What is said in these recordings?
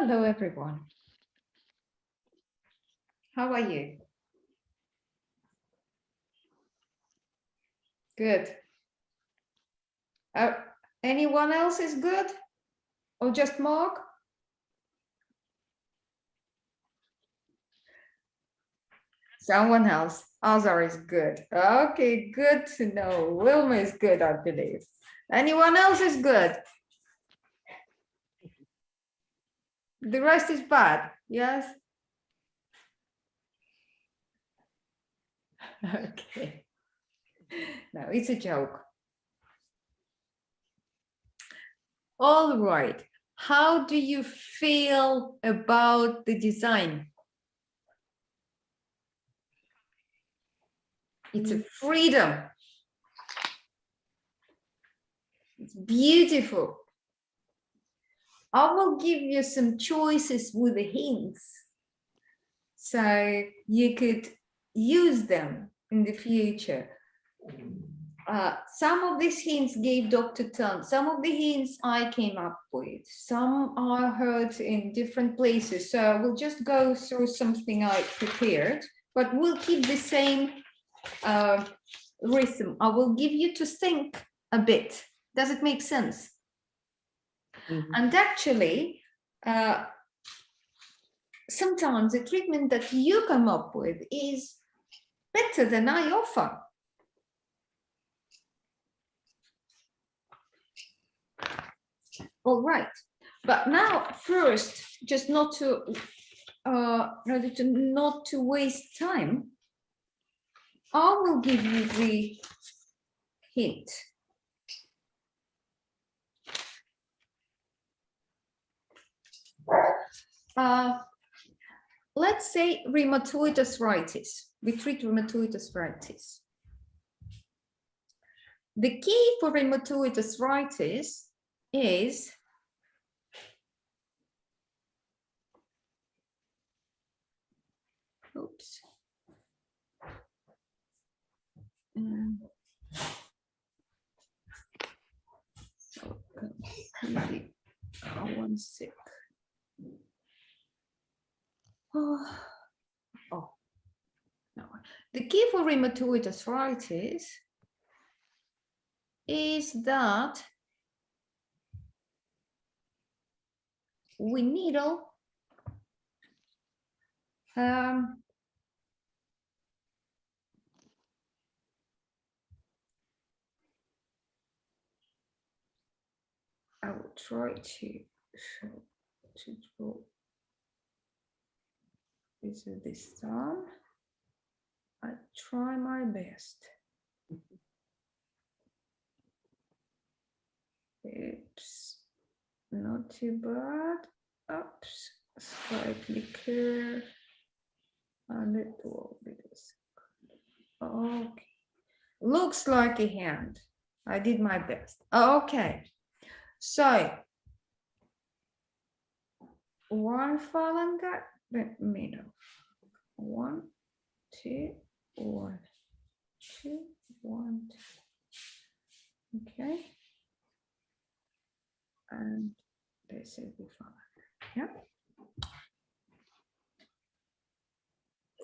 Hello, everyone. How are you? Good. Anyone else is good? Or just Mark? Someone else. Azar is good. Okay, good to know. Wilma is good, I believe. Anyone else is good? The rest is bad, yes? Okay. No, it's a joke. All right. How do you feel about the design? It's a freedom. It's beautiful. I will give you some choices with the hints, so you could use them in the future. Some of these hints gave Dr. Tan. Some of the hints I came up with. Some I heard in different places. So we'll just go through something I prepared, but we'll keep the same rhythm. I will give you to think a bit. Does it make sense? Mm-hmm. And actually, sometimes the treatment that you come up with is better than I offer. All right, but now first, just not to waste time, I will give you the hint. Let's say rheumatoid arthritis. We treat rheumatoid arthritis. The key for rheumatoid arthritis is oops. So completely, one sec. Oh, no. The key for rheumatoid arthritis is that we needle I will try to draw this is this thumb. I try my best. Oops, not too bad. Oops, slightly curved, and it will be this. Okay, looks like a hand. I did my best. Okay, so one phalange, the middle. 1, 2, 1, 2, 1, 2. Okay. And this is the phalange. Yeah.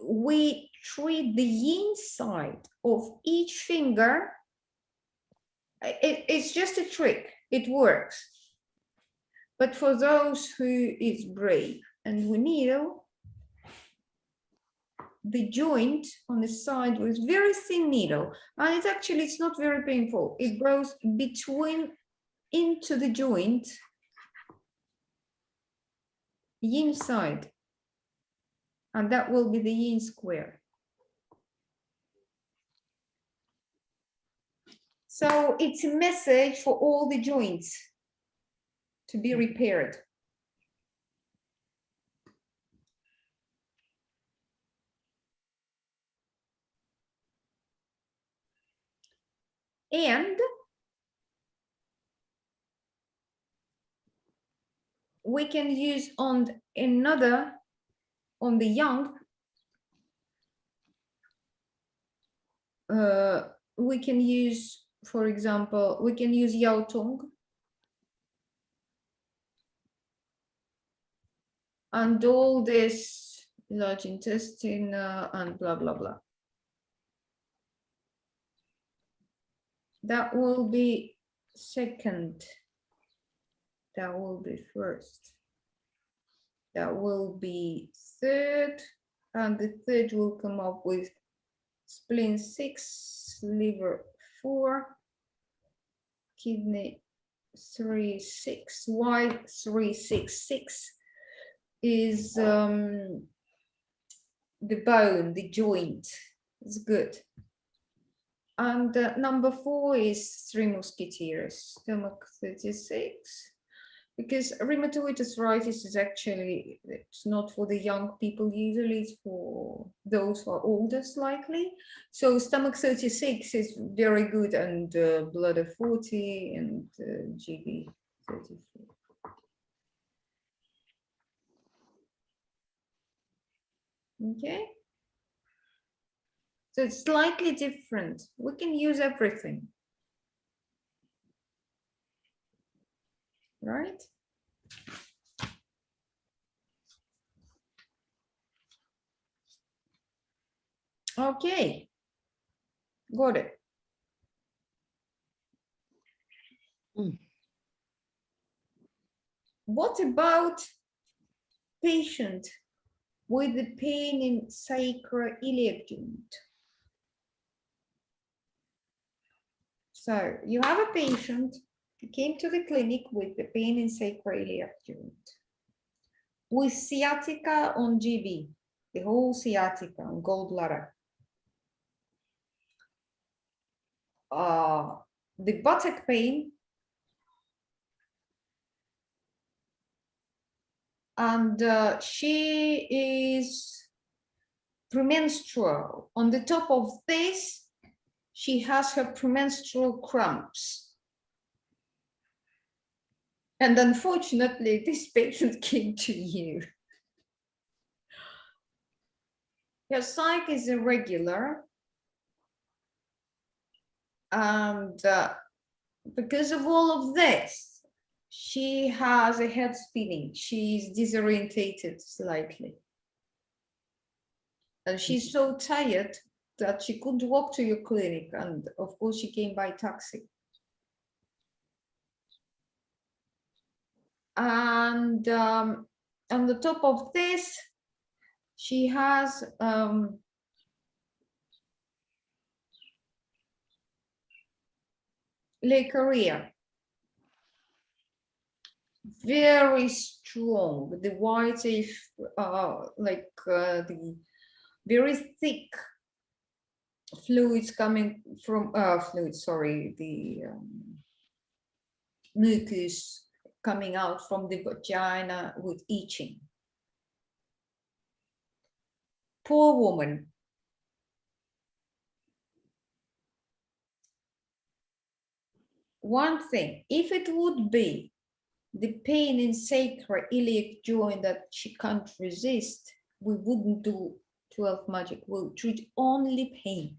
We treat the inside of each finger. It's just a trick. It works. But for those who is brave and we needle, the joint on the side with very thin needle, and it's not very painful. It goes between into the joint, yin side, and that will be the yin square. So it's a message for all the joints to be repaired. And we can use on the young, we can use, for example, we can use Yao Tong. and all this large intestine and blah, blah, blah. That will be second. That will be first. That will be third. And the third will come up with spleen 6, liver 4, kidney 3, 6. Why 3, 6, 6 is the bone, the joint. It's good. And number 4 is 3 musketeers, stomach 36. Because rheumatoid arthritis is actually, it's not for the young people usually, it's for those who are older slightly. So stomach 36 is very good, and bladder 40 and GB 34. Okay. So it's slightly different. We can use everything. Right? Okay, got it. What about patient with the pain in sacroiliac joint? So you have a patient who came to the clinic with the pain in sacroiliac joint, with sciatica on GB, the whole sciatica on gallbladder. The buttock pain, and she is premenstrual. On the top of this, she has her premenstrual cramps. And unfortunately, this patient came to you. Her psych is irregular. And because of all of this, she has a head spinning. She's disorientated slightly. And she's so tired that she couldn't walk to your clinic. And of course, she came by taxi. And on the top of this, she has leukorrhea. Very strong. The white is like the very thick fluids coming from the mucus coming out from the vagina with itching. Poor woman. One thing, if it would be the pain in sacroiliac joint that she can't resist, we wouldn't do 12 magic. We'll treat only pain.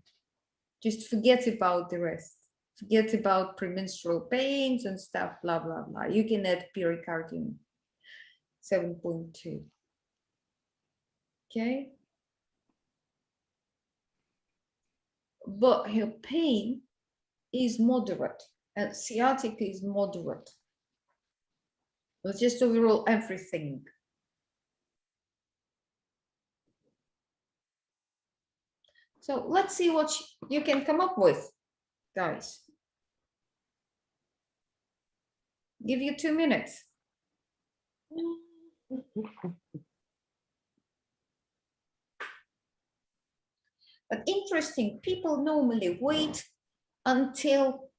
Just forget about the rest. Forget about premenstrual pains and stuff, blah, blah, blah. You can add pericardium 7.2. Okay? But her pain is moderate, and sciatica is moderate. It's just overall everything. So let's see what you can come up with, guys. Give you 2 minutes. But interesting, people normally wait until,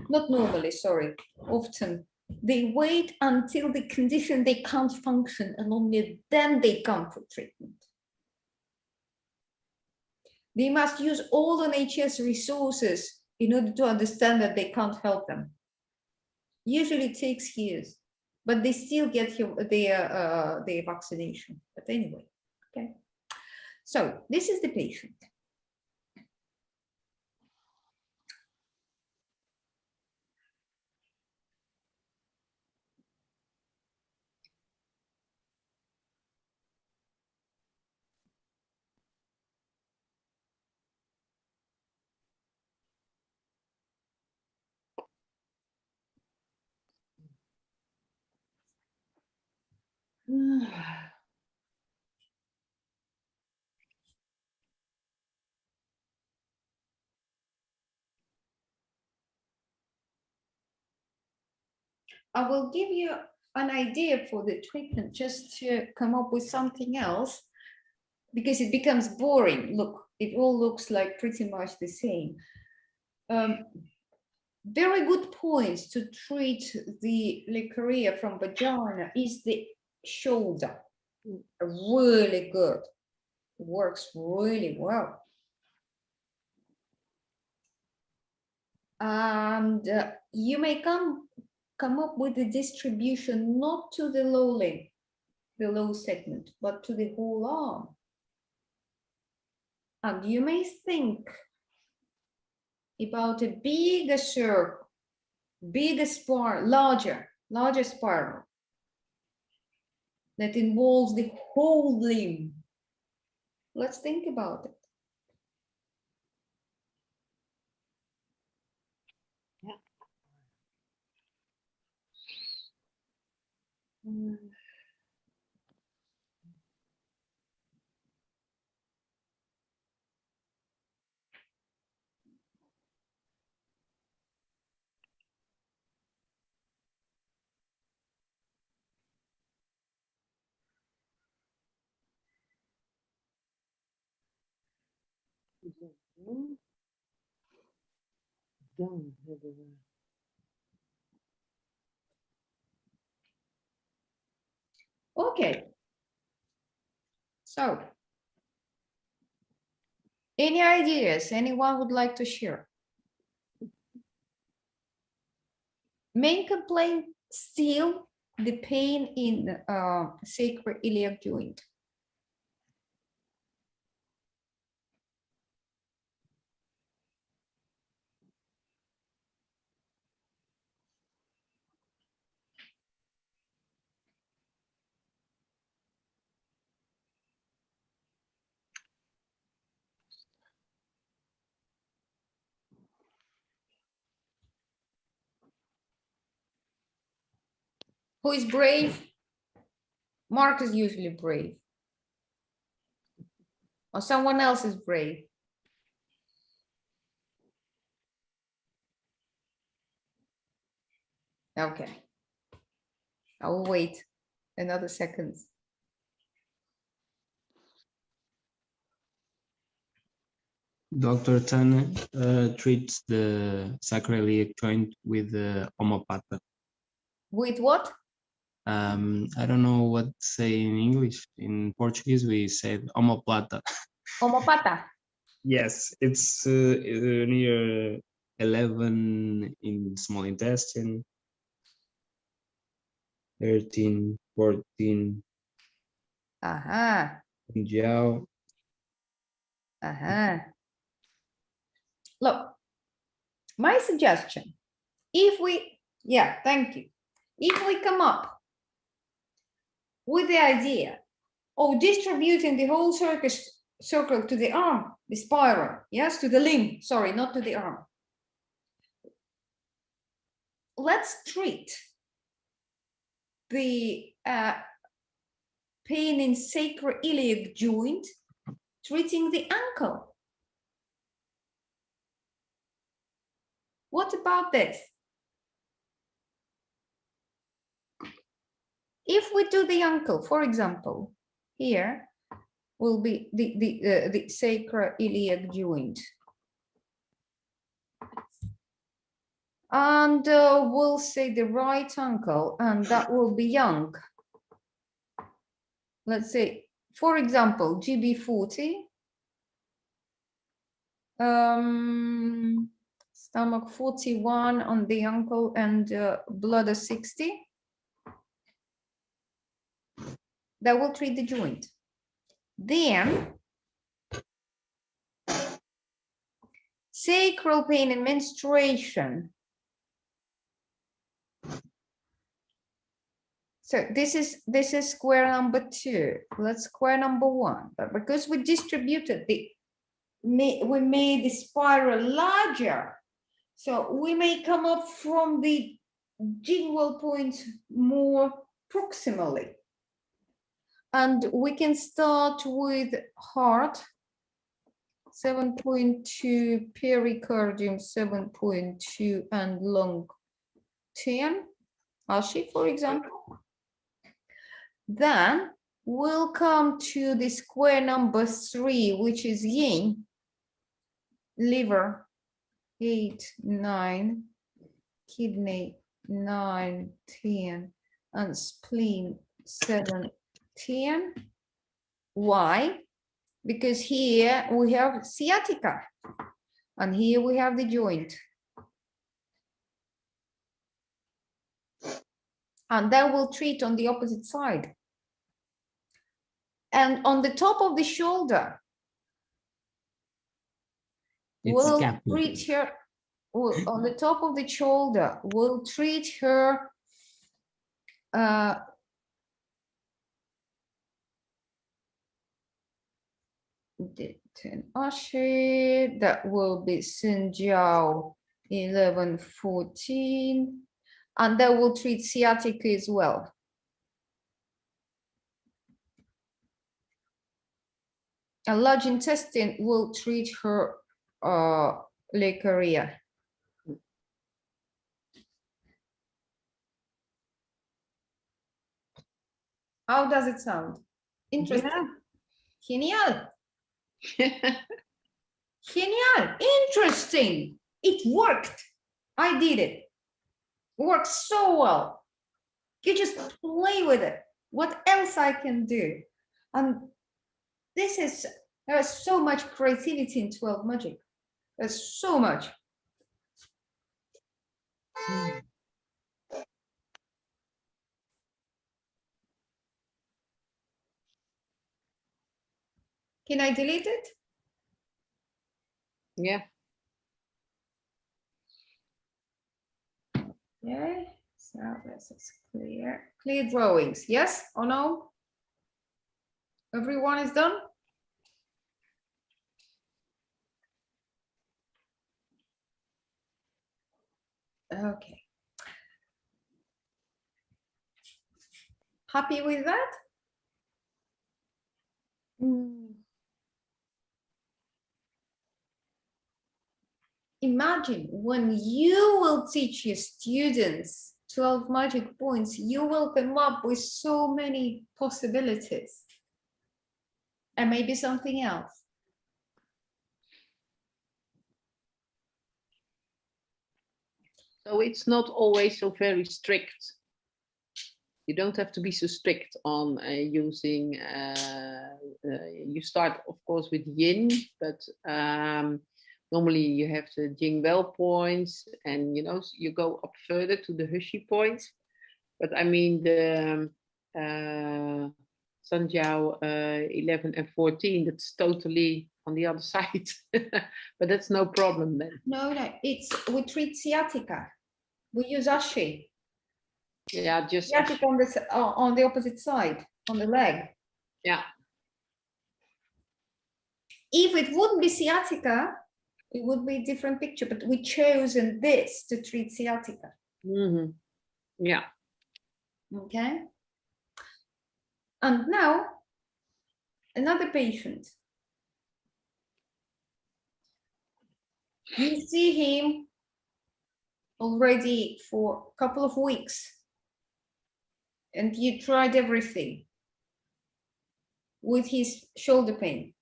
not normally, sorry, often, they wait until the condition they can't function, and only then they come for treatment. They must use all NHS resources in order to understand that they can't help them. Usually it takes years, but they still get their vaccination. But anyway, okay. So this is the patient. I will give you an idea for the treatment just to come up with something else, because it becomes boring. Look, it all looks like pretty much the same. Very good points to treat the leukorrhea from vagina is the shoulder. Really good. It works really well. And you may come up with the distribution not to the low leg, the low segment, but to the whole arm. And you may think about a bigger circle, bigger spiral, larger spiral that involves the whole limb. Let's think about it. Okay. So, any ideas anyone would like to share? Main complaint still the pain in sacroiliac joint. Who is brave? Mark is usually brave. Or someone else is brave. Okay. I will wait another second. Dr. Tan treats the sacroiliac joint with omopata. With what? I don't know what to say in English. In Portuguese, we said omoplata. Omopata. Yes, it's near 11 in small intestine, 13, 14 in jiao. Look, my suggestion, if we, thank you. If we come up with the idea of distributing the whole circle to the arm, the spiral, yes, to the limb, sorry, not to the arm. Let's treat the pain in sacroiliac joint, treating the ankle. What about this? If we do the ankle, for example, here will be the sacroiliac joint. And we'll say the right ankle, and that will be young. Let's say, for example, GB40, stomach 41 on the ankle, and bladder 60. That will treat the joint. Then, sacral pain and menstruation. So this is square number 2. Let's square number 1. But because we distributed we made the spiral larger, so we may come up from the gingival point more proximally. And we can start with heart, 7.2, pericardium, 7.2, and lung, 10, Ashi, for example. Then we'll come to the square number 3, which is yin, liver, 8, 9, kidney, 9, 10, and spleen, 7, 10. Why? Because here we have sciatica, and here we have the joint. And that will treat on the opposite side. And on the top of the shoulder, we'll treat her, on the top of the shoulder, we'll treat her the 10 Ashi, that will be Sinjiao 11, 14, and that will treat sciatica as well. A large intestine will treat her leukorrhea. How does it sound? Interesting. Yeah. Genial. Genial. Interesting. It worked. I did it. Worked so well. You just play with it. What else I can do? And this is, there's so much creativity in 12 Magic. There's so much. Can I delete it? Yeah. Okay, so this is clear. Clear drawings, yes or no? Everyone is done? Okay. Happy with that? Imagine when you will teach your students 12 magic points, you will come up with so many possibilities. And maybe something else. So it's not always so very strict. You don't have to be so strict on using, you start of course with yin, but normally you have the Jing Well points, and you know, you go up further to the Hushi points. But I mean the Sanjiao 11 and 14, that's totally on the other side. But that's no problem then. No, it's, we treat sciatica. We use Ashi. Yeah, just sciatica on the opposite side, on the leg. Yeah. If it wouldn't be sciatica, it would be a different picture, but we chosen this to treat sciatica. Mm-hmm. Yeah. Okay. And now, another patient. You see him already for a couple of weeks, and you tried everything with his shoulder pain.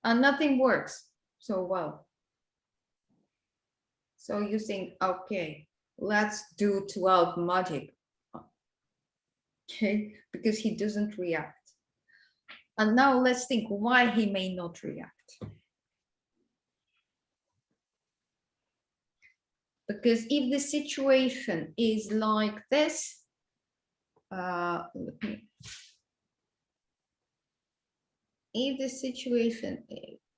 And nothing works so well. So you think, okay, let's do 12 magic. Okay, because he doesn't react. And now let's think why he may not react. Because if the situation is like this, if the situation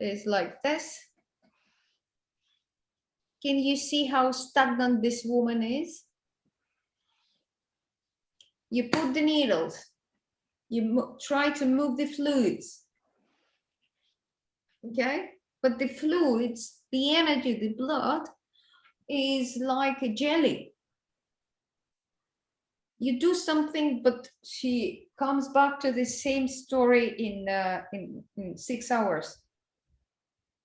is like this, can you see how stagnant this woman is? You put the needles, you try to move the fluids, okay? But the fluids, the energy, the blood is like a jelly. you do something, but she comes back to the same story in 6 hours.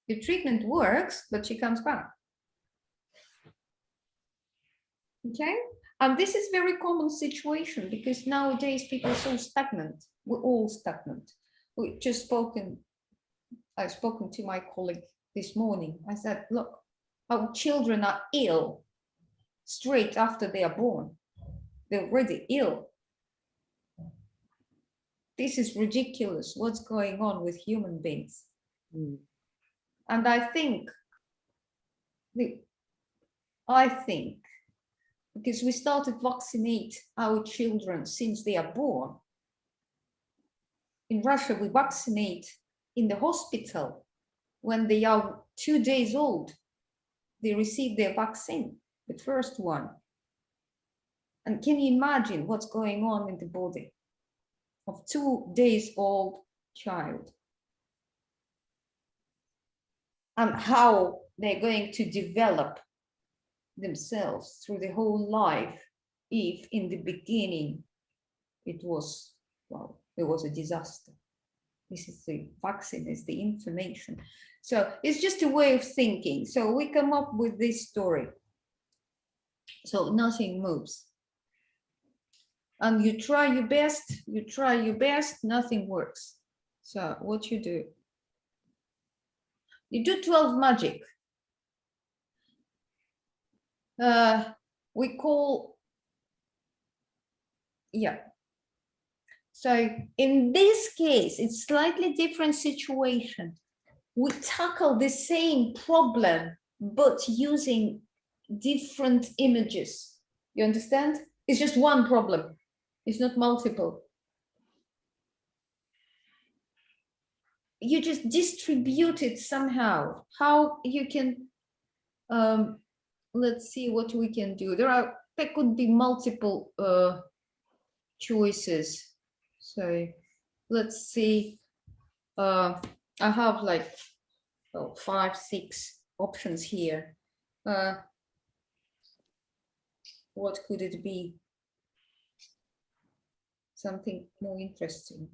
The treatment works, but she comes back. Okay, and this is very common situation because nowadays people are so stagnant. We're all stagnant. I've spoken to my colleague this morning. I said, look, our children are ill straight after they are born. They're already ill. This is ridiculous. What's going on with human beings? Mm. And I think, because we started vaccinate our children since they are born. In Russia, we vaccinate in the hospital when they are 2 days old. They receive their vaccine, the first one. And can you imagine what's going on in the body of 2 days old child? And how they're going to develop themselves through the whole life if in the beginning it was a disaster. This is the vaccine, is the information. So it's just a way of thinking. So we come up with this story. So nothing moves. And you try your best, nothing works. So what you do? You do 12 magic. We call, yeah. So in this case, it's slightly different situation. We tackle the same problem, but using different images. You understand? It's just one problem. It's not multiple. You just distribute it somehow. How you can, let's see what we can do. There could be multiple choices. So let's see. I have like 5, 6 options here. What could it be? Something more interesting.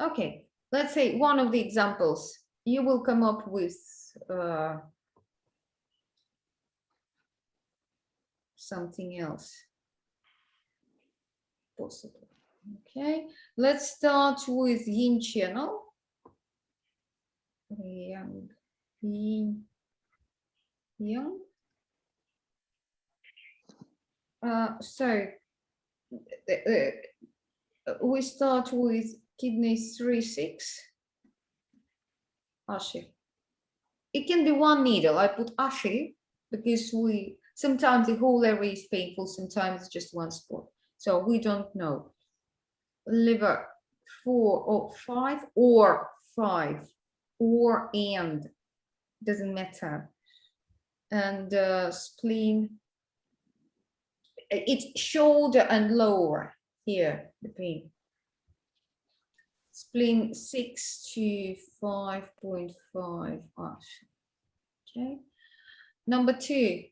Okay, let's say one of the examples. You will come up with something else possible. Okay, let's start with yin channel. Yang, yin, yang. So we start with kidney 3-6. Ashi. It can be one needle. I put Ashi because sometimes the whole area is painful, sometimes it's just one spot. So we don't know. Liver 4 or 5 or 5 or and doesn't matter. And spleen, it's shoulder and lower here, the pain. Spleen 6 to 5.5. Okay. Number 2,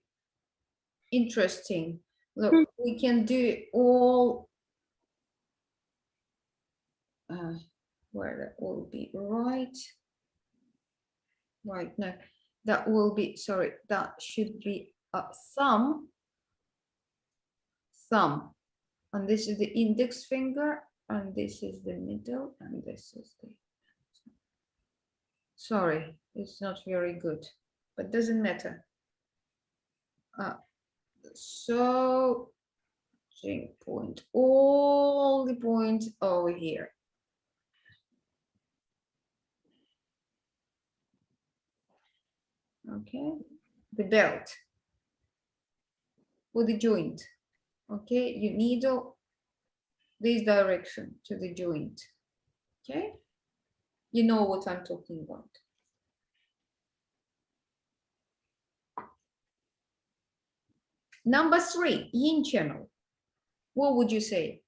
interesting. Look, we can do all where that will be right. Right, no, that will be, sorry, that should be a thumb. And this is the index finger, and this is the middle, and this is the, sorry, it's not very good, but doesn't matter. So point, all the points over here. Okay, the belt with the joint. Okay, you needle this direction to the joint. Okay, you know what I'm talking about. Number 3, yin channel. What would you say?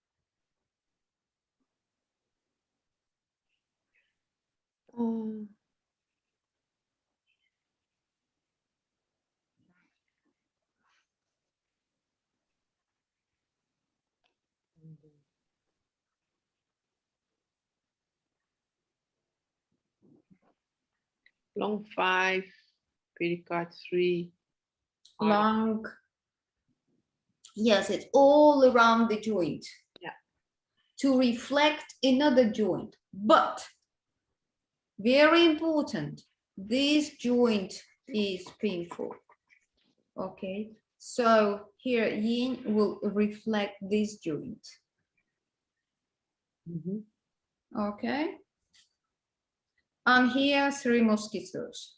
Long 5, pedicard 3. Long. Yes, it's all around the joint. Yeah. To reflect another joint. But very important, this joint is painful. Okay, so here yin will reflect this joint. Okay, and here 3 mosquitoes.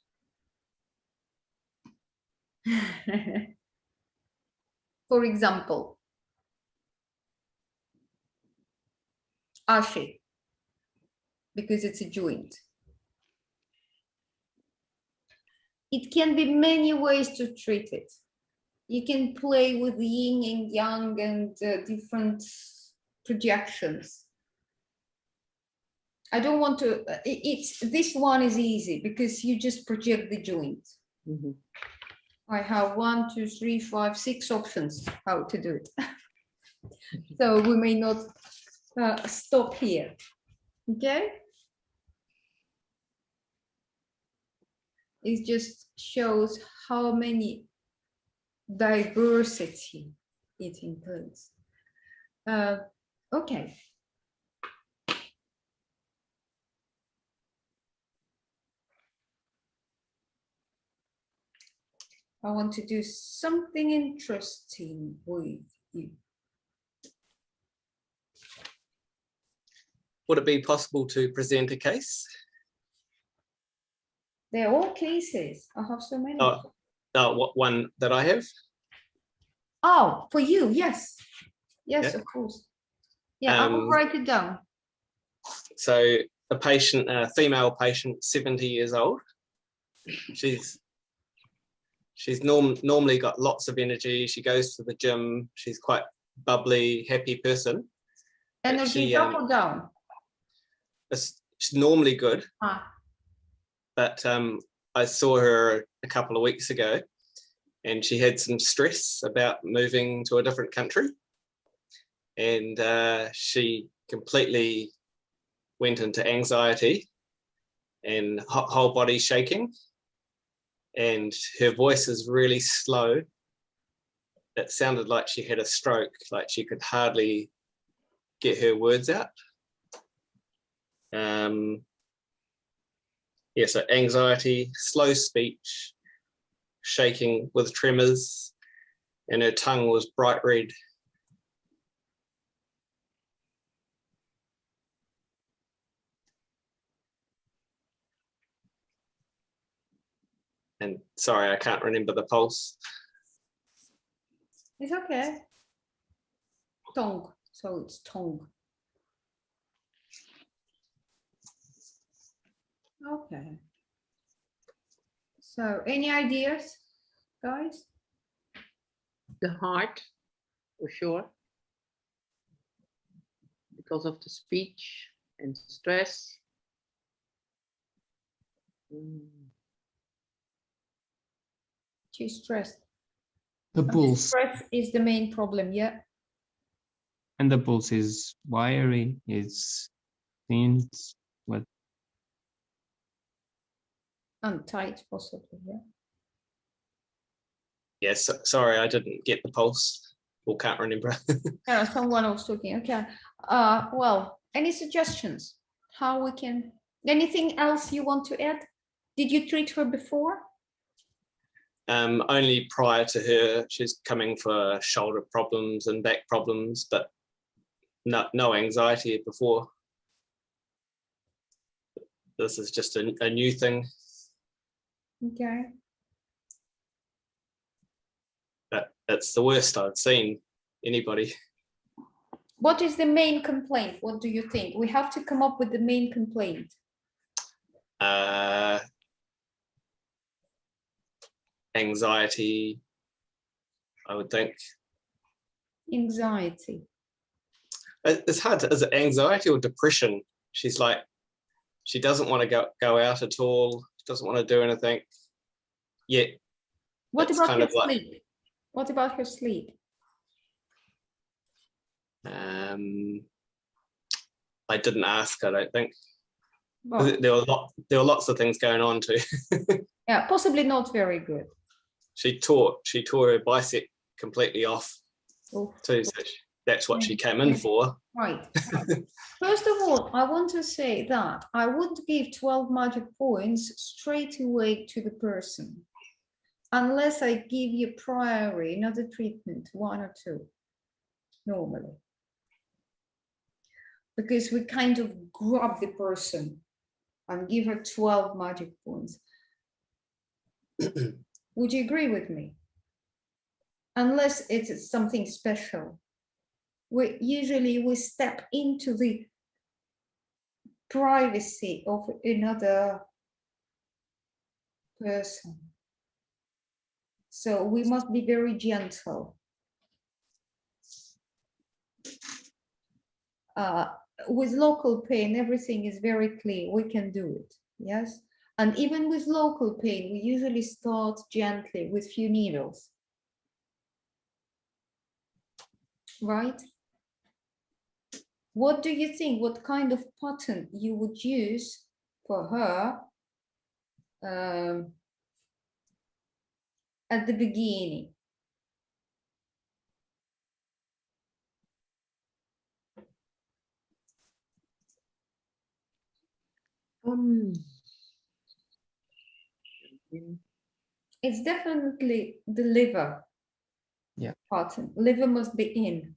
For example, Ashi, because it's a joint. It can be many ways to treat it. You can play with yin and yang and different projections. I don't want to, this one is easy because you just project the joint. I have 1, 2, 3, 5, 6 options how to do it. So we may not stop here, okay? It just shows how many diversity it includes. Okay. I want to do something interesting with you. Would it be possible to present a case? They're all cases. I have so many. What one that I have? Oh, for you, yes. Yes, Yeah. of course. Yeah, I will write it down. So a patient, a female patient, 70 years old. She's normally got lots of energy. She goes to the gym. She's quite bubbly, happy person. Energy up or down? It's normally good. Ah. But I saw her a couple of weeks ago and she had some stress about moving to a different country. And she completely went into anxiety and whole body shaking. And her voice is really slow. It sounded like she had a stroke, like she could hardly get her words out. Yeah, so anxiety, slow speech, shaking with tremors, and her tongue was bright red. And sorry, I can't remember the pulse. It's okay. Tongue, so it's tongue. Okay. So any ideas, guys? The heart, for sure. Because of the speech and stress. She's stressed. The pulse. Stress is the main problem, yeah. And the pulse is wiry, it's thin, what? And tight, possibly, yeah. Yes, sorry, I didn't get the pulse or can't remember. Yeah, someone was talking, okay. Well, any suggestions? How we can, anything else you want to add? Did you treat her before? Only prior to her, she's coming for shoulder problems and back problems, but no anxiety before. This is just a new thing. Okay. But it's the worst I've seen anybody. What is the main complaint? What do you think? We have to come up with the main complaint. Anxiety, I would think. Anxiety. It's hard to, is it anxiety or depression? She's like, she doesn't want to go out at all, doesn't want to do anything. Yet, what about her sleep? What about her sleep? I didn't ask, I don't think. Oh, There were lots of things going on too. yeah, possibly not very good. She tore her bicep completely off Oh, too, so that's what she came in for. right. First of all, I want to say that I wouldn't give 12 magic points straight away to the person unless I give you priorly another treatment, 1 or 2, normally. Because we kind of grab the person and give her 12 magic points. Would you agree with me? Unless it's something special. We step into the privacy of another person. So we must be very gentle. With local pain, everything is very clear. We can do it, yes? And even with local pain, we usually start gently with few needles. Right? What do you think? What kind of pattern you would use for her at the beginning? It's definitely the liver pattern. Liver must be in.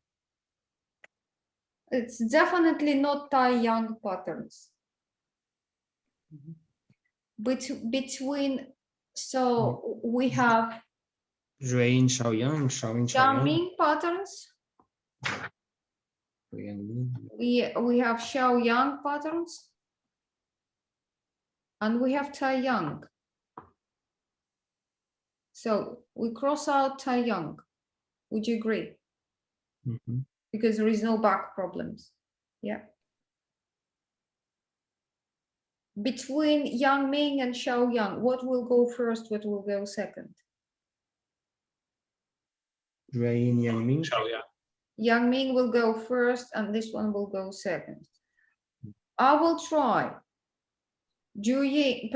It's definitely not Tai Yang patterns. Between, so we have Rain, Shaoyang, Shaoyin, Shaoyang. Ming patterns. We have Xiao Yang patterns. And we have Tai Yang. So we cross out Tai Yang. Would you agree? Mm-hmm. Because there is no back problems. Yeah. Between Yang Ming and Xiao Yang, what will go first? What will go second? Rain, Yang Ming. Yang Ming will go first, and this one will go second. I will try. Zhu Yin,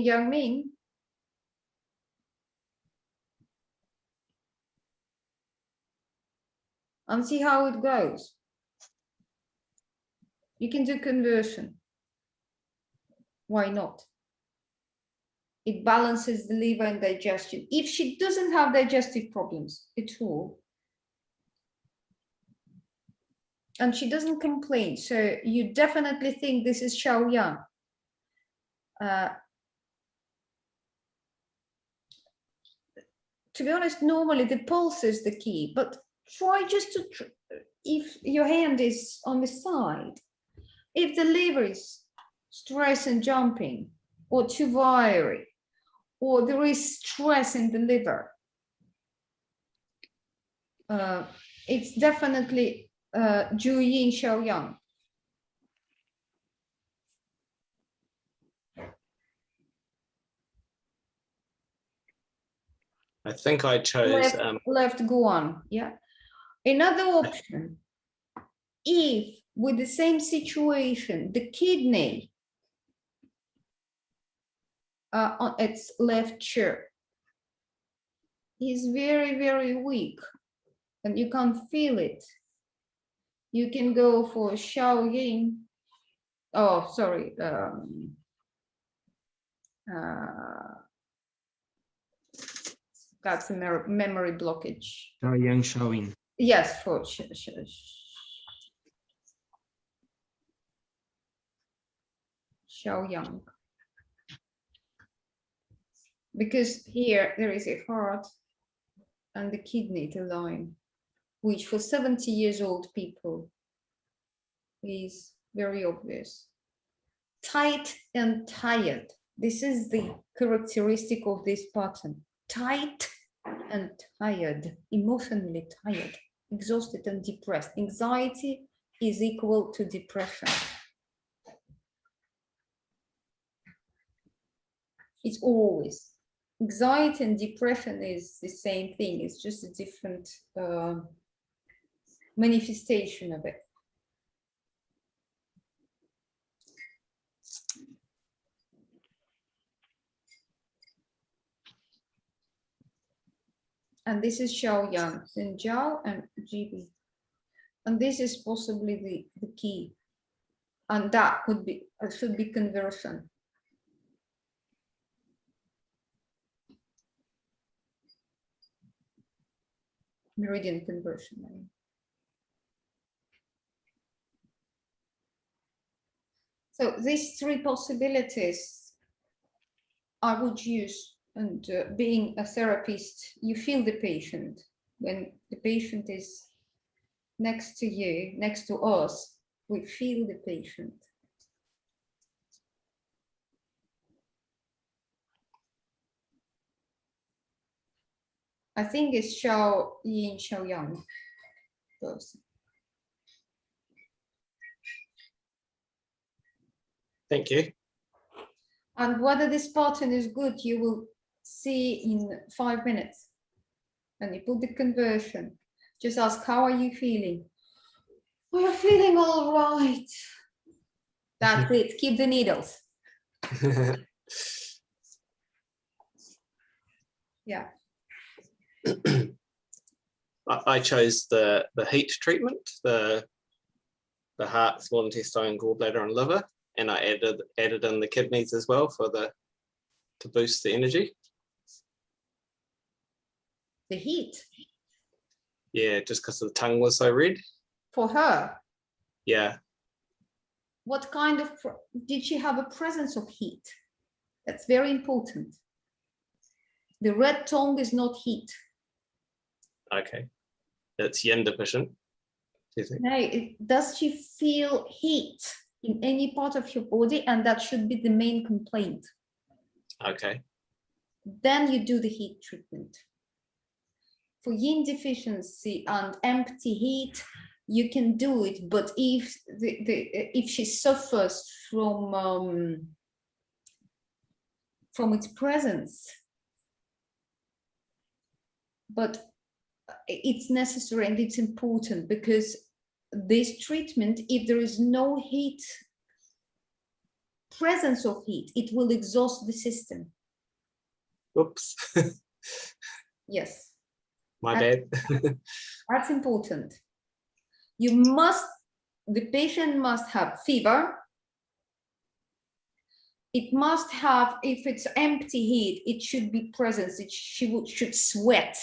Yang Ming. And see how it goes. You can do conversion. Why not? It balances the liver and digestion. If she doesn't have digestive problems at all, and she doesn't complain, so you definitely think this is Xiao Yang. To be honest, normally the pulse is the key, but try just to, if your hand is on the side, if the liver is stress and jumping, or too wiry, or there is stress in the liver, it's definitely Zhu Yin, Xiao Yang. I think I chose left Guan. Yeah. Another option, if with the same situation, the kidney on its left chair is very, very weak and you can't feel it, you can go for Xiao Yin. Oh, sorry. That's a memory blockage. Yang Shaoyin. Yes, for Xiao Yang. Because here there is a heart and the kidney to line, which for 70 years old people is very obvious. Tight and tired. This is the characteristic of this pattern. Tight and tired, emotionally tired, exhausted and depressed. Anxiety is equal to depression. It's always. Anxiety and depression is the same thing. It's just a different manifestation of it. And this is Xiaoyang, then Jiao and GB. And this is possibly the key. And that could be, should be conversion. Meridian conversion. I mean. So these three possibilities I would use. And being a therapist, you feel the patient. When the patient is next to you, next to us, we feel the patient. I think it's Xiao Yin, Xiao Yang person. Thank you. And whether this pattern is good, you will see in 5 minutes. And you put the conversion. Just ask, how are you feeling? We're feeling all right. That's it. Keep the needles. Yeah. I chose the heat treatment, the heart, small intestine, gallbladder, and liver, and I added in the kidneys as well to boost the energy. The heat. Yeah, just because the tongue was so red. For her. Yeah. What kind of, did she have a presence of heat? That's very important. The red tongue is not heat. Okay. It's yin deficient. Do you think? No, does she feel heat in any part of your body? And that should be the main complaint. Okay. Then you do the heat treatment. For yin deficiency and empty heat, you can do it, but if she suffers from its presence, but it's necessary and it's important, because this treatment, if there is no heat, presence of heat, it will exhaust the system. Oops. Yes. My bad. That's important. The patient must have fever. It must have, if it's empty heat, it should be present. She should sweat.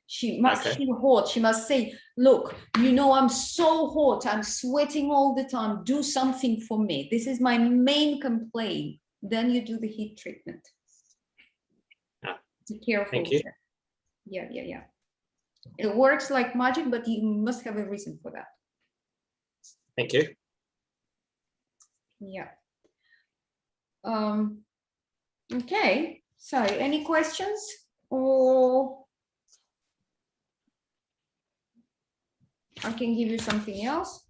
She must feel hot. She must say, look, I'm so hot. I'm sweating all the time. Do something for me. This is my main complaint. Then you do the heat treatment. Be careful. Thank you. Yeah. It works like magic, but you must have a reason for that. Thank you. Yeah. Okay. So, any questions? Or I can give you something else.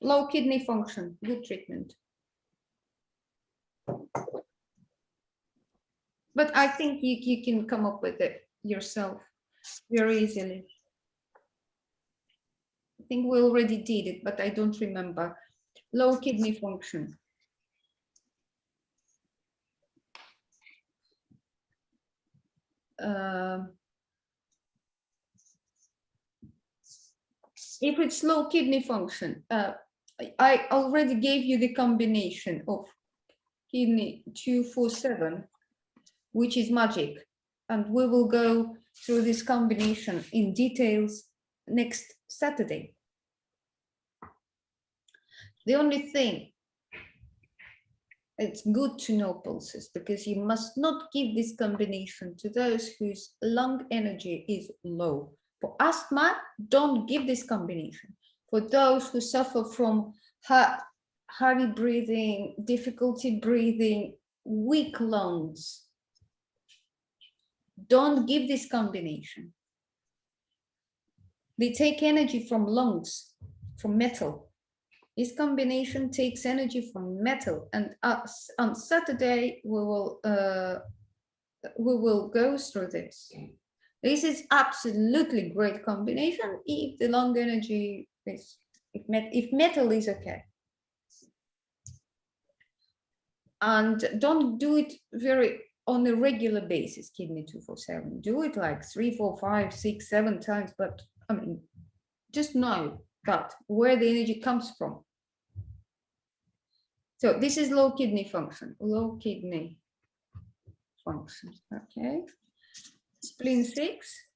Low kidney function, good treatment. But I think you can come up with it yourself very easily. I think we already did it, but I don't remember. Low kidney function. If it's low kidney function, I already gave you the combination of kidney 247, which is magic. And we will go through this combination in details next Saturday. The only thing, it's good to know pulses, because you must not give this combination to those whose lung energy is low. For asthma, don't give this combination. For those who suffer from heavy breathing, difficulty breathing, weak lungs, don't give this combination. They take energy from lungs, from metal. This combination takes energy from metal, and on Saturday we will go through this. This is absolutely great combination if the lung energy is, if metal is okay. And don't do it on a regular basis, kidney 247. Do it like 3, 4, 5, 6, 7 times, but I mean, just know that where the energy comes from. So this is low kidney function, okay. Spleen 6,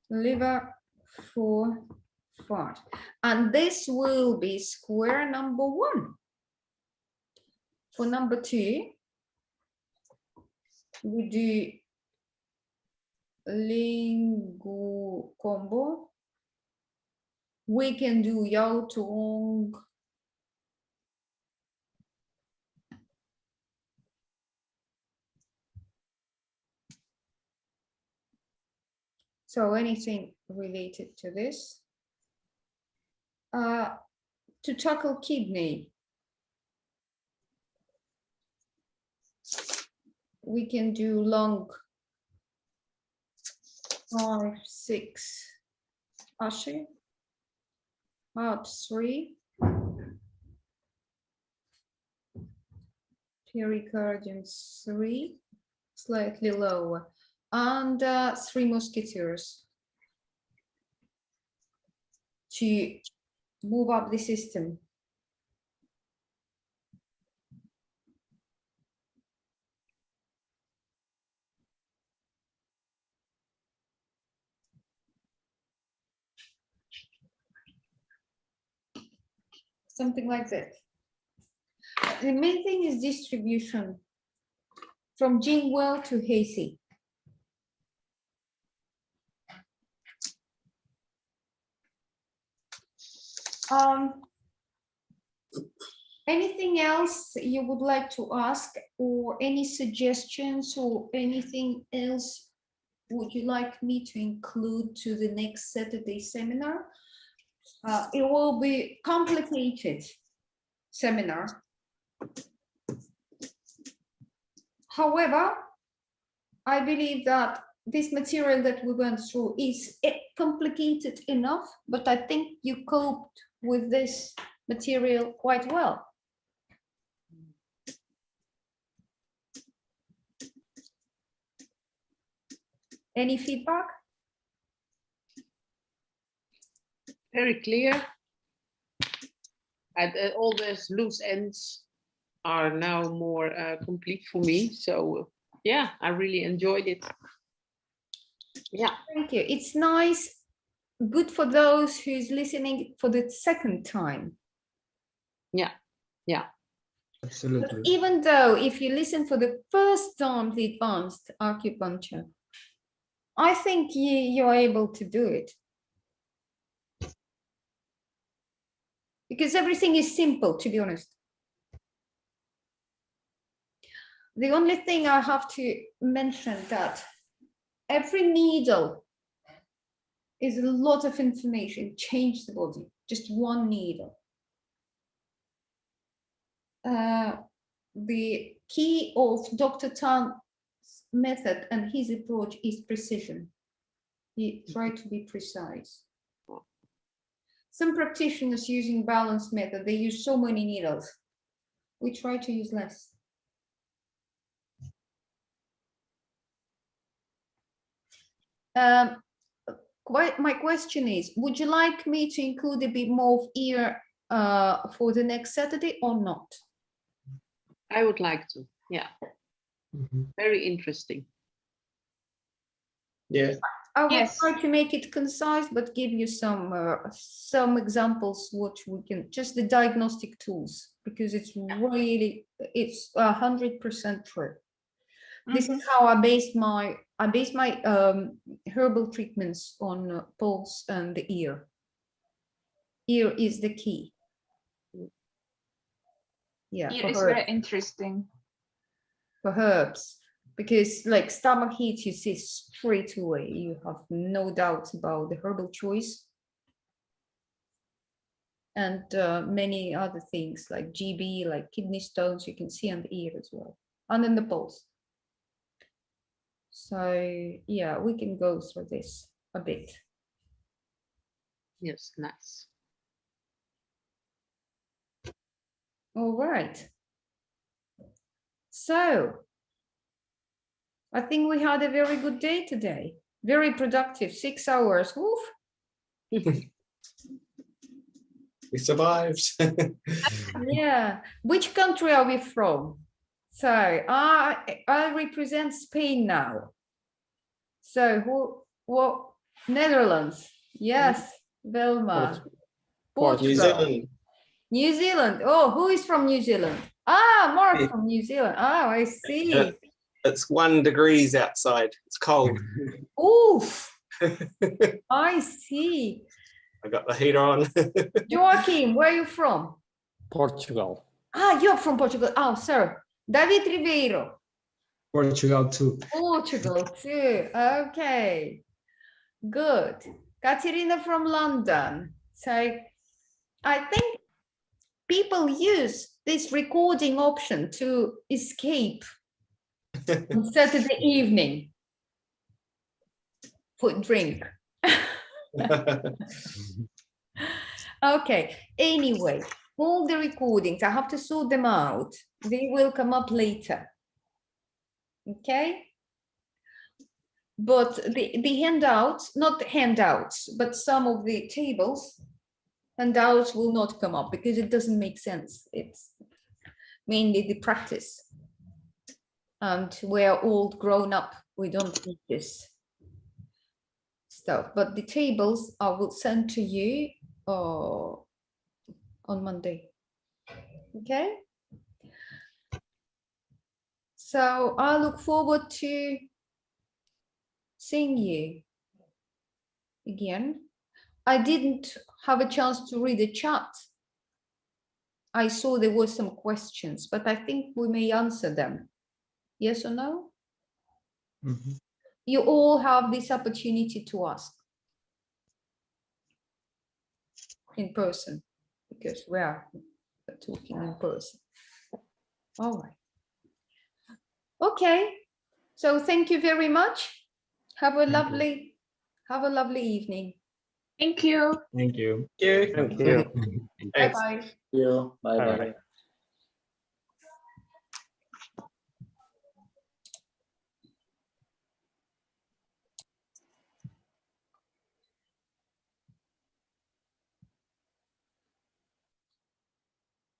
liver 4, 5. And this will be square number 1. For number 2, we do lingu combo. We can do yao tong. So anything related to this. To tackle kidney, we can do lung 5, 6, Ashi, heart 3, pericardium 3, slightly lower, and 3 musketeers to move up the system. Something like that. The main thing is distribution from Jingwell to Hasey. Anything else you would like to ask, or any suggestions, or anything else would you like me to include to the next Saturday seminar? It will be complicated seminar. However, I believe that this material that we went through is complicated enough, but I think you coped with this material quite well. Any feedback? Very clear. And all those loose ends are now more complete for me. So yeah, I really enjoyed it. Yeah. Thank you. It's nice, good for those who's listening for the second time. Yeah, yeah. Absolutely. But even though if you listen for the first time the advanced acupuncture, I think you're able to do it. Because everything is simple, to be honest. The only thing I have to mention that every needle is a lot of information, change the body, just one needle. The key of Dr. Tan's method and his approach is precision. He tried to be precise. Some practitioners using balanced method, they use so many needles. We try to use less. My question is, would you like me to include a bit more of ear for the next Saturday or not? I would like to, yeah. Very interesting. Yeah. I will Yes. try to make it concise, but give you some examples what we can, just the diagnostic tools, because it's really, it's 100% true. This is how I base my herbal treatments on pulse and the ear. Ear is the key. Yeah, It for is herbs. very interesting. For herbs, because like stomach heat, you see straight away. You have no doubts about the herbal choice. and many other things like GB, like kidney stones, you can see on the ear as well, and in the pulse. So yeah, we can go through this a bit. Yes, nice. All right. So I think we had a very good day today. Very productive, 6 hours. Woof. We survived. Yeah. Which country are we from? So I represent Spain now. So what? Netherlands. Yes. Velma. New Zealand. New Zealand. Oh, who is from New Zealand? Ah, Mark from New Zealand. Oh, I see. It's 1 degrees outside. It's cold. Oof. I see. I got the heater on. Joaquim, where are you from? Portugal. Ah, you're from Portugal. Oh, sir. David Ribeiro. Portugal too. Portugal too. Okay. Good. Katerina from London. So I think people use this recording option to escape on Saturday evening for a drink. Okay. Anyway, all the recordings, I have to sort them out. They will come up later. Okay. But the handouts, not handouts, but some of the tables, handouts will not come up because it doesn't make sense. It's mainly the practice. And we're all grown up. We don't need this stuff. But the tables I will send to you on Monday. Okay? So I look forward to seeing you again. I didn't have a chance to read the chat. I saw there were some questions, but I think we may answer them. Yes or no? Mm-hmm. You all have this opportunity to ask in person because we are talking in person. All right. Okay. So thank you very much. Have a lovely evening. Thank you. Thank you. Thank you. Thank you. Thanks. Bye-bye. Bye bye.